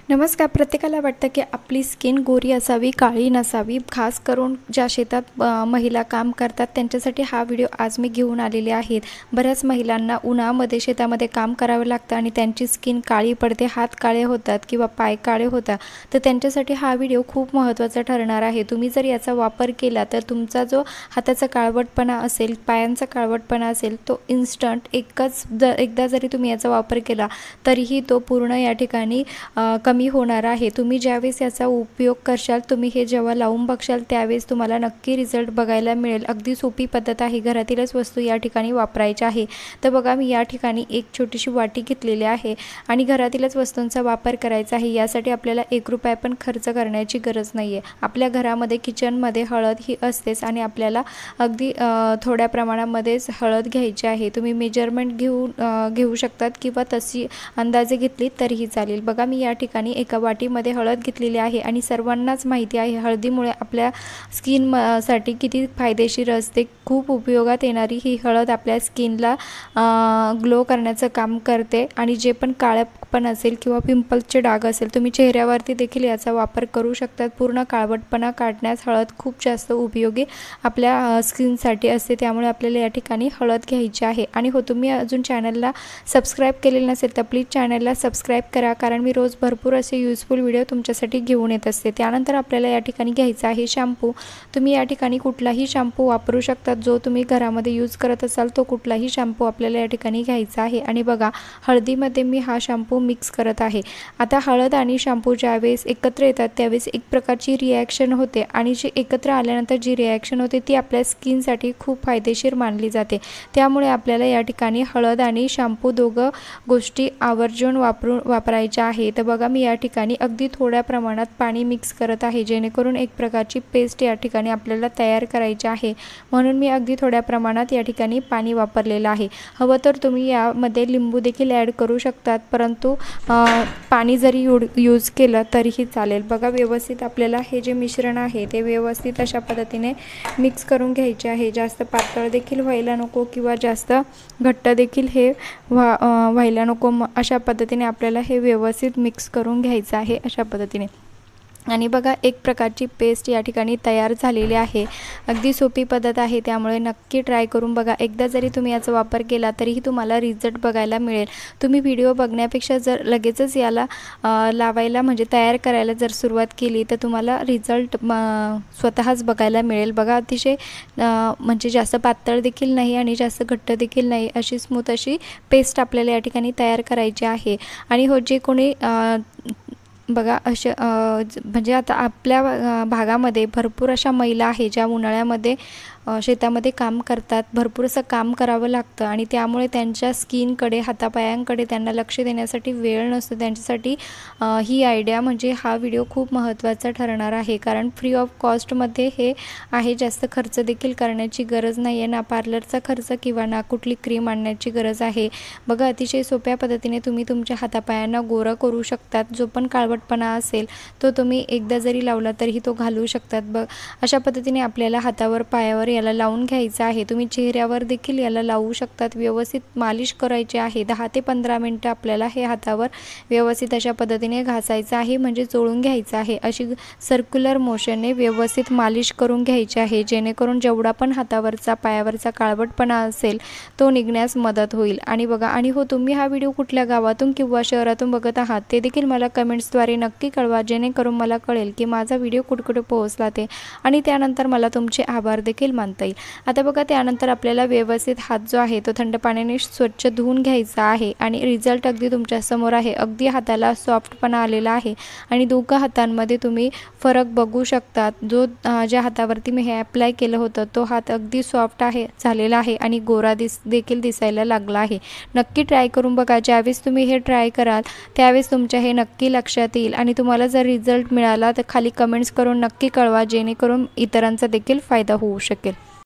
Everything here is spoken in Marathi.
नमस्कार. प्रत्येकाला वाटतं की आपली स्किन गोरी असावी, काळी नसावी. खास करून ज्या शेतात महिला काम करतात त्यांच्यासाठी हा व्हिडिओ आज मी घेऊन आलेले आहेत. बऱ्याच महिलांना उन्हामध्ये शेतामध्ये काम करावं लागतं आणि त्यांची स्किन काळी पडते, हात काळे होतात किंवा पाय काळे होतात. तर त्यांच्यासाठी हा व्हिडिओ खूप महत्त्वाचा ठरणार आहे. तुम्ही जर याचा वापर केला तर तुमचा जो हाताचा काळवटपणा असेल, पायांचा काळवटपणा असेल, तो इन्स्टंट एकदा जरी तुम्ही याचा वापर केला तरीही तो पूर्ण या ठिकाणी कमी होणार आहे. तुम्ही ज्यावेळेस याचा उपयोग करशाल, तुम्ही हे जेव्हा लावून बघशाल त्यावेळेस तुम्हाला नक्की रिझल्ट बघायला मिळेल. अगदी सोपी पद्धत आहे. घरातीलच वस्तू या ठिकाणी वापरायच्या आहे. तर बघा, मी या ठिकाणी एक छोटीशी वाटी घेतलेली आहे आणि घरातीलच वस्तूंचा वापर करायचा आहे. यासाठी आपल्याला ₹1 पण खर्च करण्याची गरज नाही आहे. आपल्या घरामध्ये किचनमध्ये हळद ही असतेच आणि आपल्याला अगदी थोड्या प्रमाणामध्येच हळद घ्यायची आहे. तुम्ही मेजरमेंट घेऊ शकतात किंवा तशी अंदाजे घेतली तरीही चालेल. बघा, मी या ठिकाणी एका वाटीमध्ये हळद घेतलेली आहे आणि सर्वांनाच माहिती आहे हळदीमुळे आपल्या स्किनसाठी किती फायदेशीर असते. खूप उपयोगात येणारी ही हळद आपल्या स्किनला ग्लो करण्याचं काम करते आणि जे पण काळेपण असेल किंवा पिंपल्सचे डाग असेल, तुम्ही चेहऱ्यावरती देखील याचा वापर करू शकतात. पूर्ण काळवटपणा काढण्यास हळद खूप जास्त उपयोगी आपल्या स्किनसाठी असते. त्यामुळे आपल्याला या ठिकाणी हळद घ्यायची आहे. आणि हो, तुम्ही अजून चॅनलला सबस्क्राईब केलेलं नसेल तर प्लीज चॅनलला सबस्क्राईब करा, कारण मी रोज भरपूर असे यूजफुल व्हिडिओ तुमच्यासाठी घेऊन येत असते. त्यानंतर आपल्याला या ठिकाणी घ्यायचा आहे शॅम्पू. तुम्ही या ठिकाणी कुठलाही शॅम्पू वापरू शकतात. जो तुम्ही घरामध्ये यूज करत असाल तो कुठलाही शॅम्पू आपल्याला या ठिकाणी घ्यायचा आहे. आणि बघा, हळदीमध्ये मी हा शॅम्पू मिक्स करत आहे. आता हळद आणि शॅम्पू ज्यावेळेस एकत्र येतात त्यावेळेस एक प्रकारची रिॲक्शन होते आणि जी एकत्र आल्यानंतर जी रिॲक्शन होते ती आपल्या स्किनसाठी खूप फायदेशीर मानली जाते. त्यामुळे आपल्याला या ठिकाणी हळद आणि शॅम्पू दोघं गोष्टी आवर्जून वापरायच्या आहे. तर बघा, मी या ठिकाणी अगदी थोड्या प्रमाणात पाणी मिक्स करत आहे, जेणेकरून एक प्रकारची पेस्ट या ठिकाणी आपल्याला तयार करायची आहे. म्हणून मी अगदी थोड्या प्रमाणात या ठिकाणी पाणी वापरलेलं आहे. हवं तर तुम्ही यामध्ये लिंबू देखील ॲड करू शकतात, परंतु पाणी जरी यूज केलं तरीही चालेल. बघा, व्यवस्थित आपल्याला हे जे मिश्रण आहे ते व्यवस्थित अशा पद्धतीने मिक्स करून घ्यायचे आहे. जास्त पातळ देखील व्हायला नको किंवा जास्त घट्ट देखील हे व्हायला नको. अशा पद्धतीने आपल्याला हे व्यवस्थित मिक्स करून घ्यायचं आहे अशा पद्धतीने. आणि बघा, एक प्रकारची पेस्ट या ठिकाणी तयार झालेली आहे. अगदी सोपी पद्धत आहे, त्यामुळे नक्की ट्राय करून बघा. एकदा जरी तुम्ही याचा वापर केला तरीही तुम्हाला रिझल्ट बघायला मिळेल. तुम्ही व्हिडिओ बघण्यापेक्षा जर लगेचच याला लावायला म्हणजे तयार करायला जर सुरुवात केली तर तुम्हाला रिझल्ट स्वतःच बघायला मिळेल. बघा, अतिशय म्हणजे जास्त पातळ देखील नाही आणि जास्त घट्ट देखील नाही, अशी स्मूथ अशी पेस्ट आपल्याला या ठिकाणी तयार करायची आहे. आणि हो, जे कोणी बघा अशा म्हणजे आता आपल्या भागामध्ये भरपूर अशा महिला आहे ज्या उन्हाळ्यामध्ये शेतामध्ये काम करतात. भरपूर असं काम करावं लागतं आणि त्यामुळे त्यांच्या स्किनकडे, हातापायांकडे त्यांना लक्ष देण्यासाठी वेळ नसतो. त्यांच्यासाठी ही आयडिया म्हणजे हा व्हिडिओ खूप महत्त्वाचा ठरणार आहे, कारण फ्री ऑफ कॉस्टमध्ये हे आहे. जास्त खर्च देखील करण्याची गरज नाही आहे, ना पार्लरचा खर्च किंवा ना कुठली क्रीम आणण्याची गरज आहे. बघा, अतिशय सोप्या पद्धतीने तुम्ही तुमच्या हातापायांना गोरं करू शकतात. जो पण काळवटपणा असेल तो तुम्ही एकदा जरी लावला तरीही तो घालवू शकतात. अशा पद्धतीने आपल्याला हातावर, पायावर याला लावून घ्यायचं आहे. तुम्ही चेहऱ्यावर देखील याला लावू शकतात. व्यवस्थित मालिश करायची आहे. 10 ते 15 मिनटं आपल्याला हे हातावर व्यवस्थित अशा पद्धतीने घासायचं आहे, म्हणजे चोळून घ्यायचं आहे. अशी सर्क्युलर मोशनने व्यवस्थित मालिश करून घ्यायची आहे, जेणेकरून जेवढा पण हातावरचा, पायावरचा काळवटपणा असेल तो निघण्यास मदत होईल. आणि बघा, आणि हो, तुम्ही हा व्हिडिओ कुठल्या गावातून किंवा शहरातून बघत आहात ते देखील मला कमेंट्सद्वारे नक्की कळवा, जेणेकरून मला कळेल की माझा व्हिडिओ कुठे पोहोचला ते, आणि त्यानंतर मला तुमचे आभार देखील मानता येईल. आता बघा, त्यानंतर आपल्याला व्यवस्थित हात जो आहे तो थंड पाण्याने स्वच्छ धुवून घ्यायचा आहे आणि रिझल्ट अगदी तुमच्या समोर आहे. अगदी हाताला सॉफ्टपणा आलेला आहे आणि दोघं हातांमध्ये तुम्ही फरक बघू शकतात. ज्या हातावरती मी हे अप्लाय केलं होतं तो हात अगदी सॉफ्ट झालेला आहे आणि गोरा देखील दिसायला लागला आहे. नक्की ट्राय करून बघा. ज्यावेळेस तुम्ही हे ट्राय कराल त्यावेळेस तुमच्या हे नक्की लक्षात येईल आणि तुम्हाला जर रिझल्ट मिळाला तर खाली कमेंट्स करून नक्की कळवा, जेणेकरून इतरांचा देखील फायदा होऊ शकेल.